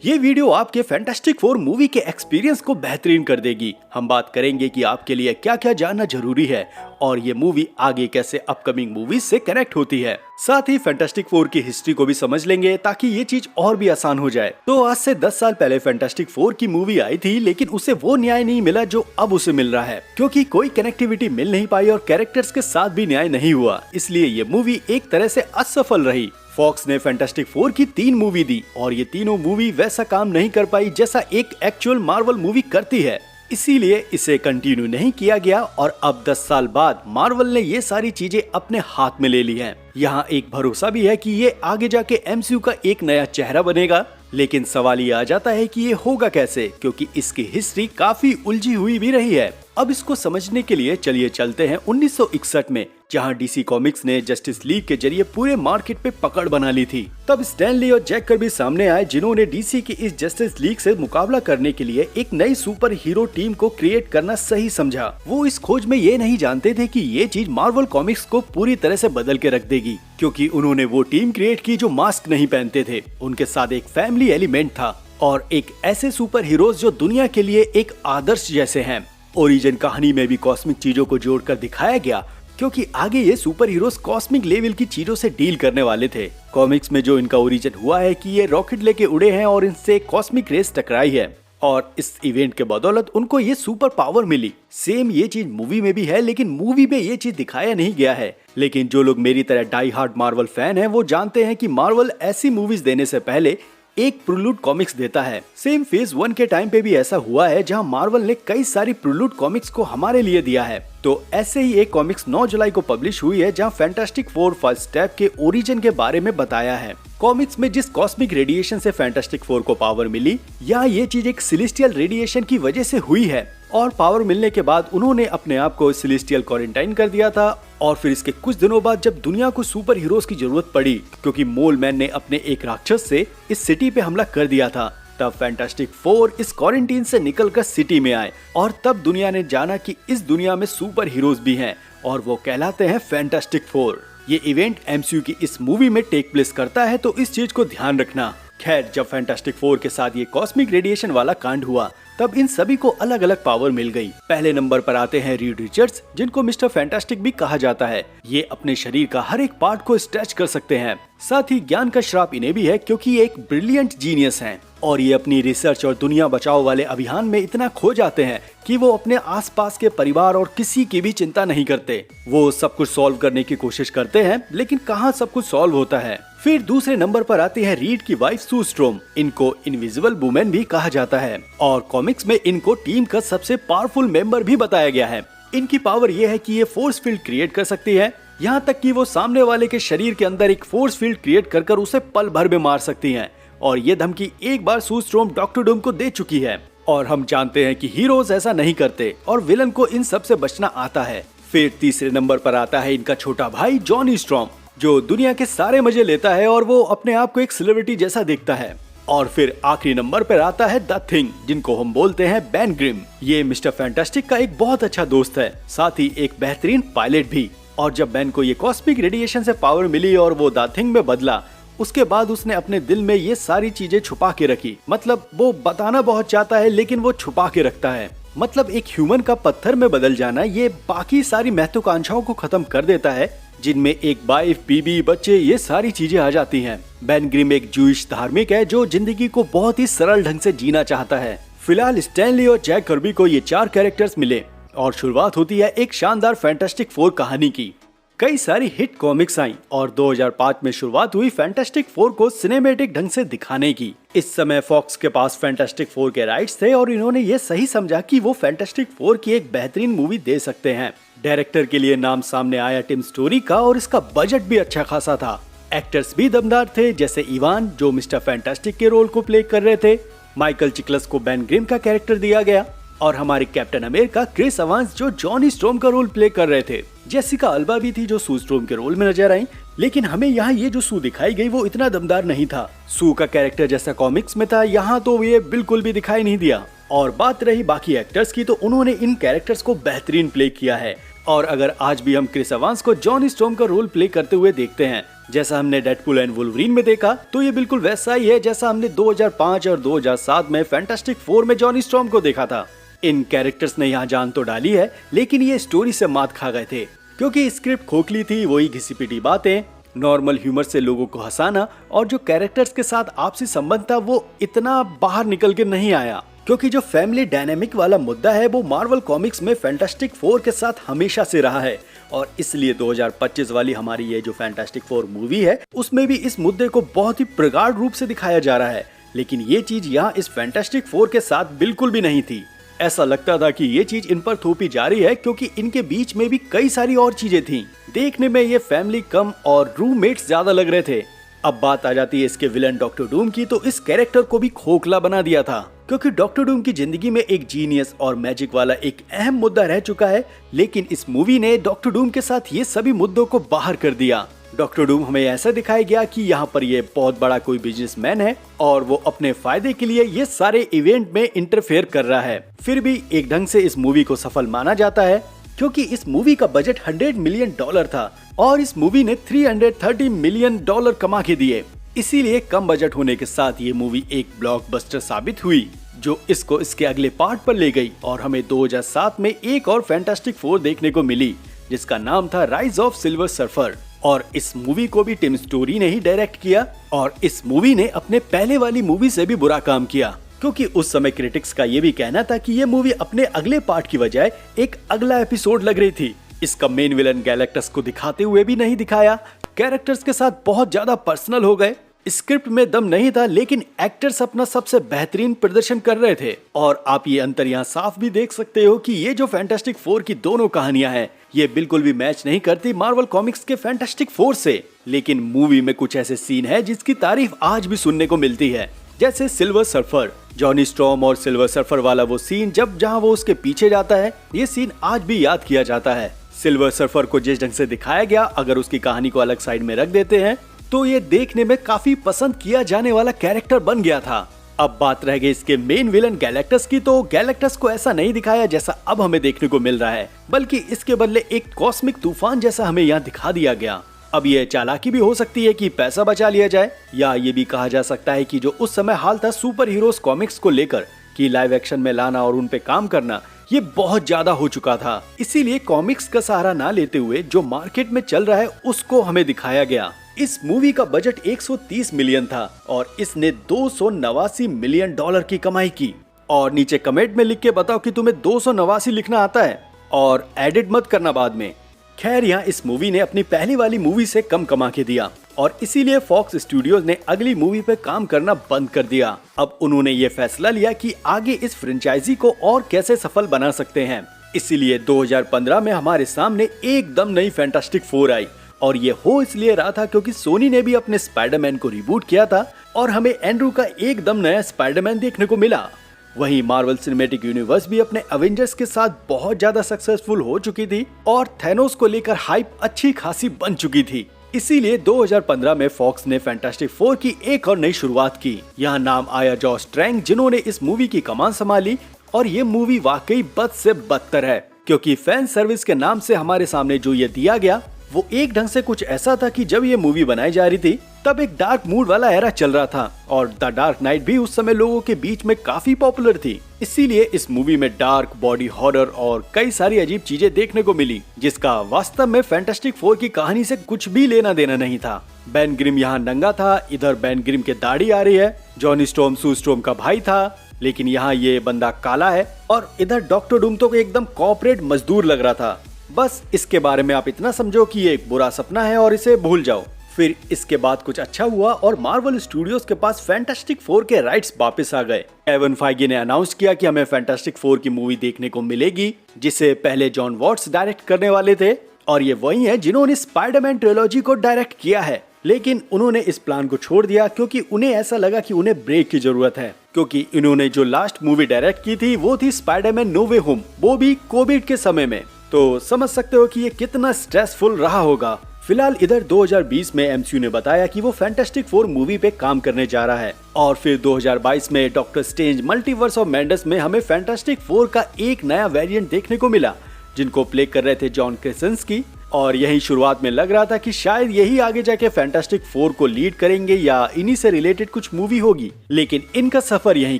ये वीडियो आपके fantastic four movie के एक्सपीरियंस को बेहतरीन कर देगी। हम बात करेंगे कि आपके लिए क्या क्या जानना जरूरी है और ये मूवी आगे कैसे अपकमिंग मूवीज से कनेक्ट होती है। साथ ही फैंटास्टिक फोर की हिस्ट्री को भी समझ लेंगे ताकि ये चीज और भी आसान हो जाए। तो आज से 10 साल पहले फैंटास्टिक फोर की मूवी आई थी, लेकिन उसे वो न्याय नहीं मिला जो अब उसे मिल रहा है, क्योंकि कोई कनेक्टिविटी मिल नहीं पाई और कैरेक्टर्स के साथ भी न्याय नहीं हुआ। इसलिए ये मूवी एक तरह से असफल रही। फॉक्स ने फैंटास्टिक फोर की 3 मूवी दी और ये तीनों मूवी वैसा काम नहीं कर पाई जैसा एक एक्चुअल मार्वल मूवी करती है। इसीलिए इसे कंटिन्यू नहीं किया गया और अब 10 साल बाद मार्वल ने ये सारी चीजें अपने हाथ में ले ली हैं। यहाँ एक भरोसा भी है कि ये आगे जाके एमसीयू का एक नया चेहरा बनेगा, लेकिन सवाल ये आ जाता है कि ये होगा कैसे, क्योंकि इसकी हिस्ट्री काफी उलझी हुई भी रही है। अब इसको समझने के लिए चलिए चलते हैं 1961 में, जहां डीसी कॉमिक्स ने जस्टिस लीग के जरिए पूरे मार्केट पे पकड़ बना ली थी। तब स्टैन ली और जैक कर्बी सामने आए, जिन्होंने डीसी की इस जस्टिस लीग से मुकाबला करने के लिए एक नई सुपर हीरो टीम को क्रिएट करना सही समझा। वो इस खोज में ये नहीं जानते थे कि ये चीज मार्वल कॉमिक्स को पूरी तरह से बदल के रख देगी, क्योंकि उन्होंने वो टीम क्रिएट की जो मास्क नहीं पहनते थे। उनके साथ एक फैमिली एलिमेंट था और एक ऐसे सुपर हीरोज जो दुनिया के लिए एक आदर्श जैसे हैं। ओरिजिन कहानी में भी कॉस्मिक चीजों को जोड़कर दिखाया गया, क्योंकि आगे ये सुपर हीरोज कॉस्मिक लेवल की चीजों से डील करने वाले थे। कॉमिक्स में जो इनका ओरिजिन हुआ है कि ये रॉकेट लेके उड़े हैं और इनसे कॉस्मिक रेस टकराई है और इस इवेंट के बदौलत उनको ये सुपर पावर मिली। सेम ये चीज मूवी में भी है, लेकिन मूवी में ये चीज दिखाया नहीं गया है। लेकिन जो लोग मेरी तरह डाई हार्ड मार्वल फैन हैं, वो जानते हैं कि मार्वल ऐसी मूवीज देने से पहले एक प्रीलूड कॉमिक्स देता है। सेम फेज 1 के टाइम पे भी ऐसा हुआ है, जहां मार्वल ने कई सारी प्रीलूड कॉमिक्स को हमारे लिए दिया है। तो ऐसे ही एक कॉमिक्स 9 जुलाई को पब्लिश हुई है, जहां फैंटास्टिक फोर फर्स्ट स्टेप के ओरिजिन के बारे में बताया है। कॉमिक्स में जिस कॉस्मिक रेडिएशन से फैंटास्टिक फोर को पावर मिली, या ये चीज एक सिलेस्टियल रेडिएशन की वजह से हुई है, और पावर मिलने के बाद उन्होंने अपने आप को सिलेस्टियल क्वारंटाइन कर दिया था। और फिर इसके कुछ दिनों बाद जब दुनिया को सुपर हीरोज की जरूरत पड़ी, क्योंकि मोल मैन ने अपने एक राक्षस से इस सिटी पे हमला कर दिया था, तब फैंटास्टिक फोर इस क्वारंटीन से निकलकर सिटी में आए और तब दुनिया ने जाना कि इस दुनिया में सुपर हीरोज भी हैं और वो कहलाते हैं फैंटास्टिक फोर। ये इवेंट एमसीयू की इस मूवी में टेक प्लेस करता है, तो इस चीज को ध्यान रखना। खैर, जब फैंटास्टिक फोर के साथ ये कॉस्मिक रेडिएशन वाला कांड हुआ, तब इन सभी को अलग अलग पावर मिल गई। पहले नंबर पर आते हैं रीड रिचर्ड्स, जिनको मिस्टर फैंटास्टिक भी कहा जाता है। ये अपने शरीर का हर एक पार्ट को स्ट्रेच कर सकते हैं। साथ ही ज्ञान का श्राप इन्हें भी है, क्योंकि ये एक ब्रिलियंट जीनियस हैं और ये अपनी रिसर्च और दुनिया बचाओ वाले अभियान में इतना खो जाते हैं कि वो अपने आसपास के परिवार और किसी की भी चिंता नहीं करते। वो सब कुछ सॉल्व करने की कोशिश करते हैं, लेकिन कहाँ सब कुछ सॉल्व होता है। फिर दूसरे नंबर पर आती है रीड की वाइफ सू स्ट्रोम। इनको इनविजिबल वुमेन भी कहा जाता है और कॉमिक्स में इनको टीम का सबसे पावरफुल मेंबर भी बताया गया है। इनकी पावर ये है कि ये फोर्स फील्ड क्रिएट कर सकती है, यहाँ तक कि वो सामने वाले के शरीर के अंदर एक फोर्स फील्ड क्रिएट कर उसे पल भर में मार सकती हैं। और ये धमकी एक बार सू स्ट्रोम डॉक्टर डूम को दे चुकी है और हम जानते हैं कि हीरोज ऐसा नहीं करते और विलन को इन सब से बचना आता है। फिर तीसरे नंबर पर आता है इनका छोटा भाई जॉनी स्ट्रॉम, जो दुनिया के सारे मजे लेता है और वो अपने आप को एक सेलिब्रिटी जैसा देखता है। और फिर आखिरी नंबर पर आता है द थिंग, जिनको हम बोलते हैं बेन ग्रिम। ये मिस्टर फैंटास्टिक का एक बहुत अच्छा दोस्त है, साथ ही एक बेहतरीन पायलट भी। और जब बेन को ये कॉस्मिक रेडिएशन से पावर मिली और वो द थिंग में बदला, उसके बाद उसने अपने दिल में ये सारी चीजें छुपा के रखी। मतलब वो बताना बहुत चाहता है, लेकिन वो छुपा के रखता है। मतलब एक ह्यूमन का पत्थर में बदल जाना ये बाकी सारी महत्वाकांक्षाओं को खत्म कर देता है, जिनमें एक वाइफ, बीबी, बच्चे, ये सारी चीजें आ जाती हैं। बेन ग्रिम एक जूइश धार्मिक है जो जिंदगी को बहुत ही सरल ढंग से जीना चाहता है। फिलहाल स्टैन ली और जैक कर्बी को ये 4 कैरेक्टर्स मिले और शुरुआत होती है एक शानदार फैंटास्टिक फोर कहानी की। कई सारी हिट कॉमिक्स आई और 2005 में शुरुआत हुई फैंटास्टिक फोर को सिनेमैटिक ढंग से दिखाने की। इस समय फॉक्स के पास फैंटास्टिक फोर के राइट्स थे और इन्होंने ये सही समझा कि वो फैंटास्टिक फोर की एक बेहतरीन मूवी दे सकते हैं। डायरेक्टर के लिए नाम सामने आया टिम स्टोरी का और इसका बजट भी अच्छा खासा था। एक्टर्स भी दमदार थे, जैसे इवान जो मिस्टर फैंटास्टिक के रोल को प्ले कर रहे थे, माइकल चिकलस को बेन ग्रिम का कैरेक्टर दिया गया और हमारे कैप्टन अमेरिका क्रिस एवांस जो जॉनी स्ट्रॉम का रोल प्ले कर रहे थे। जेसिका अल्बा भी थी जो सू स्ट्रोम के रोल में नजर आई, लेकिन हमें यहाँ ये जो सू दिखाई गई वो इतना दमदार नहीं था। सू का कैरेक्टर जैसा कॉमिक्स में था, यहाँ तो ये बिल्कुल भी दिखाई नहीं दिया। और बात रही बाकी एक्टर्स की, तो उन्होंने इन कैरेक्टर्स को बेहतरीन प्ले किया है। और अगर आज भी हम क्रिस एवांस को जॉनी स्ट्रॉम का रोल प्ले करते हुए देखते हैं, जैसा हमने डेडपूल एंड वुल्वरीन में देखा, तो ये बिल्कुल वैसा ही है जैसा हमने 2005 और 2007 में फैंटास्टिक फोर में जॉनी स्टॉर्म को देखा था। इन कैरेक्टर्स ने यहाँ जान तो डाली है, लेकिन ये स्टोरी से मात खा गए थे, क्योंकि स्क्रिप्ट खोखली थी, वही घिसी पिटी बातें, नॉर्मल ह्यूमर से लोगों को हंसाना, और जो कैरेक्टर्स के साथ आपसी संबंध था वो इतना बाहर निकल के नहीं आया। क्योंकि जो फैमिली डायनेमिक वाला मुद्दा है वो मार्वल कॉमिक्स में फैंटास्टिक फोर के साथ हमेशा से रहा है, और इसलिए 2025 वाली हमारी ये जो फैंटास्टिक फोर मूवी है उसमें भी इस मुद्दे को बहुत ही प्रगाढ़ रूप से दिखाया जा रहा है। लेकिन ये चीज यहाँ इस फैंटास्टिक फोर के साथ बिल्कुल भी नहीं थी। ऐसा लगता था कि ये चीज इन पर थोपी जा रही है, क्योंकि इनके बीच में भी कई सारी और चीजें थीं। देखने में ये फैमिली कम और रूममेट्स ज्यादा लग रहे थे। अब बात आ जाती है इसके विलन डॉक्टर डूम की, तो इस कैरेक्टर को भी खोखला बना दिया था, क्योंकि डॉक्टर डूम की जिंदगी में एक जीनियस और मैजिक वाला एक अहम मुद्दा रह चुका है, लेकिन इस मूवी ने डॉक्टर डूम के साथ ये सभी मुद्दों को बाहर कर दिया। डॉक्टर डूम हमें ऐसा दिखाया गया कि यहाँ पर ये बहुत बड़ा कोई बिजनेसमैन है और वो अपने फायदे के लिए ये सारे इवेंट में इंटरफेयर कर रहा है। फिर भी एक ढंग से इस मूवी को सफल माना जाता है, क्योंकि इस मूवी का बजट $100 मिलियन था और इस मूवी ने $330 मिलियन कमा के दिए। इसीलिए कम बजट होने के साथ ये मूवी एक ब्लॉकबस्टर साबित हुई, जो इसको इसके अगले पार्ट पर ले गई, और हमें 2007 में एक और फैंटास्टिक फोर देखने को मिली, जिसका नाम था राइज ऑफ सिल्वर सर्फर। और इस मूवी को भी टिम स्टोरी ने ही डायरेक्ट किया, और इस मूवी ने अपने पहले वाली मूवी से भी बुरा काम किया, क्योंकि उस समय क्रिटिक्स का ये भी कहना था कि ये मूवी अपने अगले पार्ट की बजाय एक अगला एपिसोड लग रही थी। इसका मेन विलन गैलेक्टस को दिखाते हुए भी नहीं दिखाया, कैरेक्टर्स के साथ बहुत ज्यादा पर्सनल हो गए, स्क्रिप्ट में दम नहीं था, लेकिन एक्टर्स अपना सबसे बेहतरीन प्रदर्शन कर रहे थे। और आप ये अंतर यहाँ साफ भी देख सकते हो कि ये जो फैंटास्टिक फोर की दोनों कहानियां हैं, ये बिल्कुल भी मैच नहीं करती मार्वल कॉमिक्स के फैंटास्टिक फोर से। लेकिन मूवी में कुछ ऐसे सीन है जिसकी तारीफ आज भी सुनने को मिलती है, जैसे सिल्वर सर्फर, जॉनी स्टॉर्म और सिल्वर सर्फर वाला वो सीन जहाँ वो उसके पीछे जाता है, ये सीन आज भी याद किया जाता है। सिल्वर सर्फर को जिस ढंग से दिखाया गया, अगर उसकी कहानी को अलग साइड में रख देते हैं तो ये देखने में काफी पसंद किया जाने वाला कैरेक्टर बन गया था। अब बात रह गई इसके मेन विलन गैलेक्टस की, तो गैलेक्टस को ऐसा नहीं दिखाया जैसा अब हमें देखने को मिल रहा है, बल्कि इसके बदले एक कॉस्मिक तूफान जैसा हमें यहाँ दिखा दिया गया। अब ये चालाकी भी हो सकती है कि पैसा बचा लिया जाए, या ये भी कहा जा सकता है कि जो उस समय हाल था सुपर हीरोज कॉमिक्स को लेकर कि लाइव एक्शन में लाना और उन पे काम करना, ये बहुत ज्यादा हो चुका था। इसीलिए कॉमिक्स का सहारा ना लेते हुए जो मार्केट में चल रहा है उसको हमें दिखाया गया। इस मूवी का बजट 130 मिलियन था और इसने $289 मिलियन की कमाई की। और नीचे कमेंट में लिख के बताओ कि तुम्हें 289 लिखना आता है, और एडिट मत करना बाद में। खैर, यहाँ इस मूवी ने अपनी पहली वाली मूवी से कम कमा के दिया, और इसीलिए फॉक्स स्टूडियोज ने अगली मूवी पे काम करना बंद कर दिया। अब उन्होंने ये फैसला लिया कि आगे इस फ्रेंचाइजी को और कैसे सफल बना सकते हैं। इसीलिए 2015 में हमारे सामने एकदम नई फैंटास्टिक फोर आई, और ये हो इसलिए रहा था क्योंकि सोनी ने भी अपने स्पाइडरमैन को रिबूट किया था और हमें एंड्रू का एकदम नया स्पाइडरमैन देखने को मिला। वहीं मार्वल सिनेमैटिक यूनिवर्स भी अपने एवेंजर्स के साथ बहुत ज्यादा सक्सेसफुल हो चुकी थी और थैनोस को लेकर हाइप अच्छी खासी बन चुकी थी। इसीलिए 2015 में फॉक्स ने फैंटास्टिक फोर की एक और नई शुरुआत की। यहाँ नाम आया जॉस ट्रैंग, जिन्होंने इस मूवी की कमान संभाली, और ये मूवी वाकई बद से बदतर है, क्योंकि फैन सर्विस के नाम से हमारे सामने जो ये दिया गया वो एक ढंग से कुछ ऐसा था कि जब ये मूवी बनाई जा रही थी तब एक डार्क मूड वाला एरा चल रहा था, और द डार्क नाइट भी उस समय लोगों के बीच में काफी पॉपुलर थी। इसीलिए इस मूवी में डार्क, बॉडी हॉरर और कई सारी अजीब चीजें देखने को मिली, जिसका वास्तव में फैंटास्टिक फोर की कहानी से कुछ भी लेना देना नहीं था। बेन ग्रिम यहाँ नंगा था, इधर बेन ग्रिम के दाढ़ी आ रही है। जॉनी स्टॉर्म सू स्टॉर्म का भाई था, लेकिन यहाँ ये बंदा काला है, और इधर डॉक्टर डूम तो एकदम कॉर्पोरेट मजदूर लग रहा था। बस इसके बारे में आप इतना समझो कि ये एक बुरा सपना है और इसे भूल जाओ। फिर इसके बाद कुछ अच्छा हुआ और मार्वल स्टूडियोज के पास फैंटास्टिक फोर के राइट्स वापस आ गए। केविन फाइगी ने अनाउंस किया कि हमें फैंटास्टिक फोर की मूवी देखने को मिलेगी, जिसे पहले जॉन वॉट्स डायरेक्ट करने वाले थे, और ये वही है जिन्होंने स्पाइडरमैन ट्रिलॉजी को डायरेक्ट किया है। लेकिन उन्होंने इस प्लान को छोड़ दिया क्योंकि उन्हें ऐसा लगा कि उन्हें ब्रेक की जरूरत है, क्योंकि इन्होंने जो लास्ट मूवी डायरेक्ट की थी वो थी स्पाइडरमैन नो वे होम, वो भी कोविड के समय में। तो समझ सकते हो कि ये कितना स्ट्रेसफुल रहा होगा। फिलहाल इधर 2020 में एमसीयू ने बताया कि वो फैंटास्टिक फोर मूवी पे काम करने जा रहा है, और फिर 2022 में doctor strange multiverse of madness में हमें फैंटास्टिक फोर का एक नया वेरिएंट देखने को मिला, जिनको प्ले कर रहे थे जॉन क्रेसेंस्की। और यही शुरुआत में लग रहा था कि शायद यही आगे जाके फैंटास्टिक फोर को लीड करेंगे या इन्हीं से रिलेटेड कुछ मूवी होगी, लेकिन इनका सफर यहीं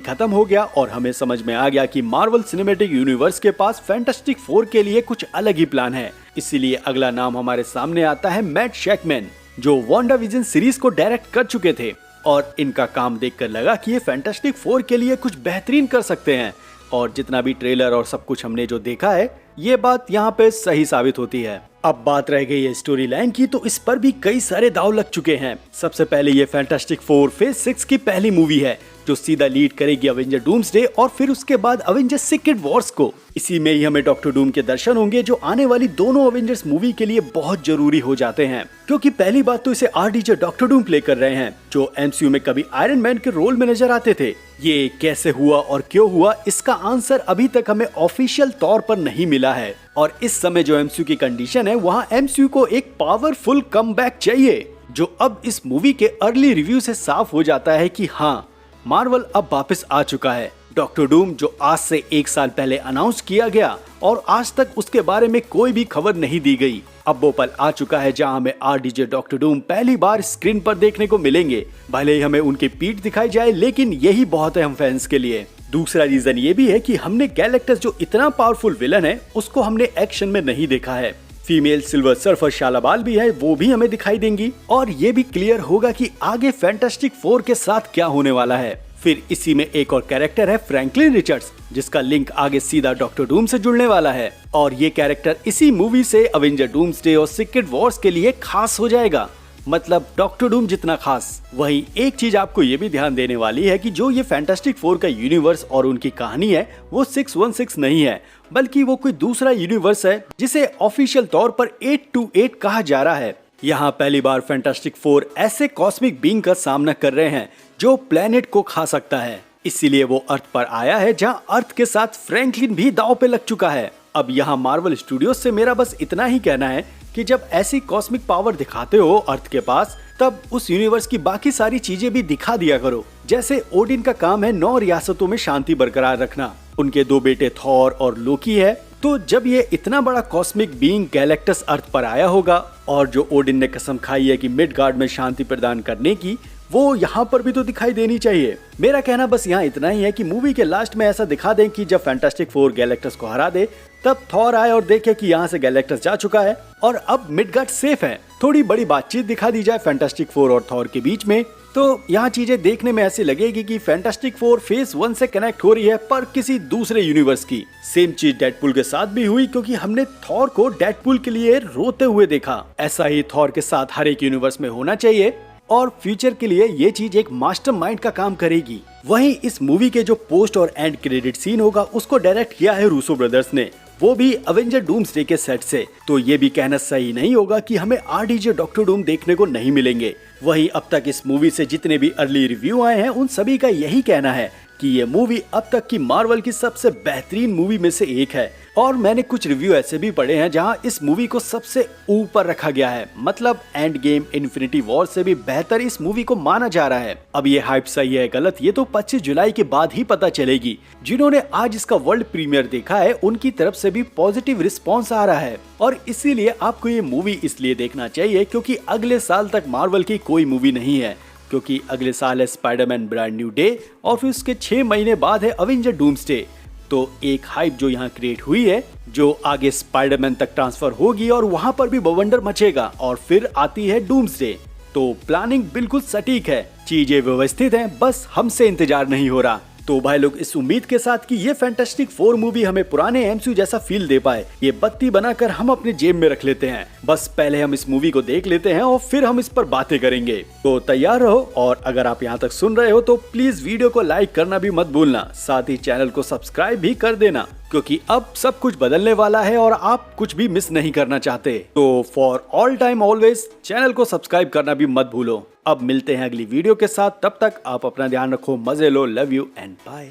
खत्म हो गया और हमें समझ में आ गया कि मार्वल सिनेमैटिक यूनिवर्स के पास फैंटास्टिक फोर के लिए कुछ अलग ही प्लान है। इसीलिए अगला नाम हमारे सामने आता है मैट शैकमैन, जो वांडाविजन सीरीज को डायरेक्ट कर चुके थे और इनका काम देखकर लगा कि ये फैंटास्टिक फोर के लिए कुछ बेहतरीन कर सकते हैं। और जितना भी ट्रेलर और सब कुछ हमने जो देखा है, ये बात यहाँ पे सही साबित होती है। अब बात रह गई है स्टोरी लाइन की, तो इस पर भी कई सारे दाव लग चुके हैं। सबसे पहले ये फैंटास्टिक फोर फेज 6 की पहली मूवी है जो सीधा लीड करेगी अवेंजर डूम्सडे और फिर उसके बाद अवेंजर सीक्रेट वॉर्स को। इसी में ही हमें डॉक्टर डूम के दर्शन होंगे जो आने वाली दोनों अवेंजर्स मूवी के लिए बहुत जरूरी हो जाते हैं, क्योंकि पहली बात तो इसे आरडीजे डॉक्टर डूम प्ले कर रहे हैं जो एमसीयू में कभी आयरन मैन के रोल में नजर आते थे। ये कैसे हुआ और क्यों हुआ, इसका आंसर अभी तक हमें ऑफिशियल तौर पर नहीं मिला है। और इस समय जो एमसीयू की कंडीशन है, वहाँ एमसीयू को एक पावरफुल कमबैक चाहिए, जो अब इस मूवी के अर्ली रिव्यू से साफ हो जाता है कि हाँ, मार्वल अब वापस आ चुका है। डॉक्टर डूम जो आज से 1 साल पहले अनाउंस किया गया और आज तक उसके बारे में कोई भी खबर नहीं दी गई, अब वो पल आ चुका है जहां हमें आरडीजे डॉक्टर डूम पहली बार स्क्रीन पर देखने को मिलेंगे। भले ही हमें उनकी पीठ दिखाई जाए, लेकिन यही बहुत है हम फैंस के लिए। दूसरा रीजन ये भी है कि हमने गैलेक्टस जो इतना पावरफुल विलन है, उसको हमने एक्शन में नहीं देखा है। फीमेल सिल्वर सर्फर शालाबाल भी है, वो भी हमें दिखाई देंगी और ये भी क्लियर होगा कि आगे फैंटास्टिक फोर के साथ क्या होने वाला है। फिर इसी में एक और कैरेक्टर है फ्रैंकलिन रिचर्ड्स, जिसका लिंक आगे सीधा डॉक्टर डूम से जुड़ने वाला है और ये कैरेक्टर इसी मूवी से अवेंजर डूम्सडे और सीक्रेट वॉर्स के लिए खास हो जाएगा, मतलब डॉक्टर डूम जितना खास। वहीं एक चीज आपको ये भी ध्यान देने वाली है कि जो ये फैंटास्टिक फोर का यूनिवर्स और उनकी कहानी है, वो 616 नहीं है, बल्कि वो कोई दूसरा यूनिवर्स है जिसे ऑफिशियल तौर पर 828 कहा जा रहा है। यहाँ पहली बार फैंटास्टिक फोर ऐसे कॉस्मिक बीइंग का सामना कर रहे हैं जो प्लेनेट को खा सकता है, इसीलिए वो अर्थ पर आया है, जहाँ अर्थ के साथ फ्रैंकलिन भी दांव पे लग चुका है। अब यहाँ मार्वल स्टूडियोज से मेरा बस इतना ही कहना है कि जब ऐसी कॉस्मिक पावर दिखाते हो अर्थ के पास, तब उस यूनिवर्स की बाकी सारी चीजें भी दिखा दिया करो। जैसे ओडिन का काम है 9 रियासतों में शांति बरकरार रखना, उनके 2 बेटे थॉर और लोकी है, तो जब ये इतना बड़ा कॉस्मिक बीइंग गैलेक्टस अर्थ पर आया होगा और जो ओडिन ने कसम खाई है कि मिडगार्ड में शांति प्रदान करने की, वो यहाँ पर भी तो दिखाई देनी चाहिए। मेरा कहना बस यहाँ इतना ही है कि मूवी के लास्ट में ऐसा दिखा दें कि जब फैंटास्टिक फोर गैलेक्टस को हरा दे, तब थॉर आए और देखे कि यहाँ से गैलेक्टस जा चुका है और अब मिडगार्ड सेफ है। थोड़ी बड़ी बातचीत दिखा दी जाए फैंटास्टिक फोर और थॉर के बीच में, तो यहाँ चीजें देखने में ऐसी लगेगी कि फैंटास्टिक फोर फेज 1 से कनेक्ट हो रही है, पर किसी दूसरे यूनिवर्स की। सेम चीज डेडपूल के साथ भी हुई, क्योंकि हमने थॉर को डेडपूल के लिए रोते हुए देखा। ऐसा ही थॉर के साथ हर एक यूनिवर्स में होना चाहिए और फ्यूचर के लिए ये चीज एक मास्टरमाइंड का काम करेगी। वहीं इस मूवी के जो पोस्ट और एंड क्रेडिट सीन होगा, उसको डायरेक्ट किया है रूसो ब्रदर्स ने, वो भी अवेंजर डूम्सडे के सेट से। तो ये भी कहना सही नहीं होगा कि हमें आरडीजे डॉक्टर डूम देखने को नहीं मिलेंगे। वहीं अब तक इस मूवी से जितने भी अर्ली रिव्यू आए हैं, उन सभी का यही कहना है कि ये मूवी अब तक की मार्वल की सबसे बेहतरीन मूवी में से एक है। और मैंने कुछ रिव्यू ऐसे भी पढ़े हैं जहां इस मूवी को सबसे ऊपर रखा गया है, मतलब एंड गेम इन्फिनिटी वॉर से भी बेहतर इस मूवी को माना जा रहा है। अब ये हाइप सही है गलत, ये तो 25 जुलाई के बाद ही पता चलेगी। जिन्होंने आज इसका वर्ल्ड प्रीमियर देखा है, उनकी तरफ से भी पॉजिटिव रिस्पॉन्स आ रहा है और इसीलिए आपको ये मूवी इसलिए देखना चाहिए क्योंकि अगले साल तक मार्वल की कोई मूवी नहीं है, क्योंकि अगले साल है स्पाइडरमैन ब्रांड न्यू डे और फिर उसके 6 महीने बाद है अवेंजर डूम्सडे। तो एक हाइप जो यहाँ क्रिएट हुई है, जो आगे स्पाइडरमैन तक ट्रांसफर होगी और वहां पर भी बवंडर मचेगा और फिर आती है डूम्सडे। तो प्लानिंग बिल्कुल सटीक है, चीजें व्यवस्थित हैं, बस हमसे इंतजार नहीं हो रहा। तो भाई लोग, इस उम्मीद के साथ कि ये फैंटास्टिक फोर मूवी हमें पुराने एमसीयू जैसा फील दे पाए, ये बत्ती बनाकर हम अपने जेब में रख लेते हैं। बस पहले हम इस मूवी को देख लेते हैं और फिर हम इस पर बातें करेंगे। तो तैयार रहो, और अगर आप यहाँ तक सुन रहे हो तो प्लीज वीडियो को लाइक करना भी मत भूलना, साथ ही चैनल को सब्सक्राइब भी कर देना, क्योंकि अब सब कुछ बदलने वाला है और आप कुछ भी मिस नहीं करना चाहते। तो for all time always channel को सब्सक्राइब करना भी मत भूलो। अब मिलते हैं अगली वीडियो के साथ, तब तक आप अपना ध्यान रखो, मजे लो, लव यू एंड बाय।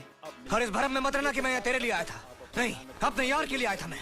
और इस भरम में मत रहना कि मैं यहाँ तेरे लिए आया था, नहीं, अपने यार के लिए आया था मैं।